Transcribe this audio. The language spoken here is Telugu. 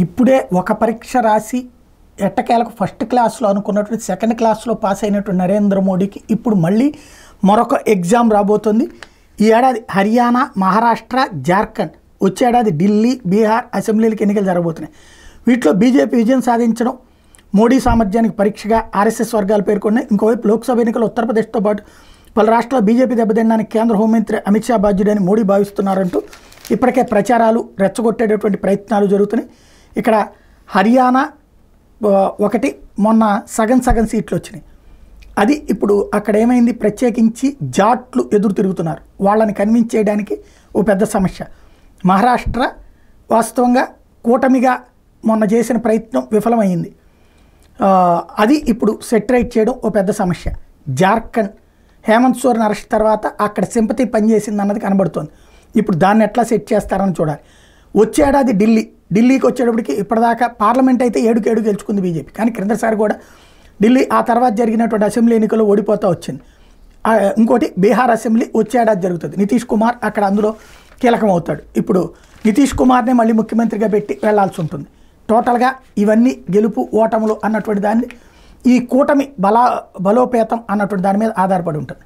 ఇప్పుడే ఒక పరీక్ష రాసి ఎట్టకేలకు ఫస్ట్ క్లాస్లో అనుకున్నటువంటి సెకండ్ క్లాస్లో పాస్ అయినటువంటి నరేంద్ర మోడీకి ఇప్పుడు మళ్ళీ మరొక ఎగ్జామ్ రాబోతుంది. ఈ ఏడాది హర్యానా, మహారాష్ట్ర, జార్ఖండ్, వచ్చే ఏడాది ఢిల్లీ, బీహార్ అసెంబ్లీలకు ఎన్నికలు జరగబోతున్నాయి. వీటిలో బీజేపీ విజయం సాధించడం మోడీ సామర్థ్యానికి పరీక్షగా ఆర్ఎస్ఎస్ వర్గాలు పేర్కొన్నాయి. ఇంకోవైపు లోక్సభ ఎన్నికలు ఉత్తరప్రదేశ్తో పాటు పలు రాష్ట్రాల్లో బీజేపీ దెబ్బతినడానికి కేంద్ర హోంమంత్రి అమిత్ షా బాధ్యుడని మోడీ భావిస్తున్నారంటూ ఇప్పటికే ప్రచారాలు రెచ్చగొట్టేటటువంటి ప్రయత్నాలు జరుగుతున్నాయి. ఇక్కడ హర్యానా ఒకటి మొన్న సగం సీట్లు వచ్చినాయి. అది ఇప్పుడు అక్కడ ఏమైంది, ప్రత్యేకించి జాట్లు ఎదురు తిరుగుతున్నారు. వాళ్ళని కన్విన్స్ చేయడానికి ఓ పెద్ద సమస్య. మహారాష్ట్ర వాస్తవంగా కూటమిగా మొన్న చేసిన ప్రయత్నం విఫలమైంది. అది ఇప్పుడు సెటరైట్ చేయడం ఓ పెద్ద సమస్య. జార్ఖండ్ హేమంత్ సోరెన్ అరెస్ట్ తర్వాత అక్కడ సింపతి పనిచేసింది అన్నది కనబడుతోంది. ఇప్పుడు దాన్ని ఎట్లా సెట్ చేస్తారని చూడాలి. వచ్చే ఏడాది ఢిల్లీకి వచ్చేటప్పటికి ఇప్పటిదాకా పార్లమెంట్ అయితే 7 గెలుచుకుంది బీజేపీ. కానీ క్రిందసారి కూడా ఢిల్లీ ఆ తర్వాత జరిగినటువంటి అసెంబ్లీ ఎన్నికల్లో ఓడిపోతూ వచ్చింది. ఇంకోటి బీహార్ అసెంబ్లీ వచ్చే ఏడాది జరుగుతుంది. నితీష్ కుమార్ అక్కడ అందులో కీలకం అవుతాడు. ఇప్పుడు నితీష్ కుమార్నే మళ్ళీ ముఖ్యమంత్రిగా పెట్టి వెళ్లాల్సి ఉంటుంది. టోటల్గా ఇవన్నీ గెలుపు ఓటములు అన్నటువంటి దాన్ని ఈ కూటమి బలోపేతం అన్నటువంటి దాని మీద ఆధారపడి ఉంటుంది.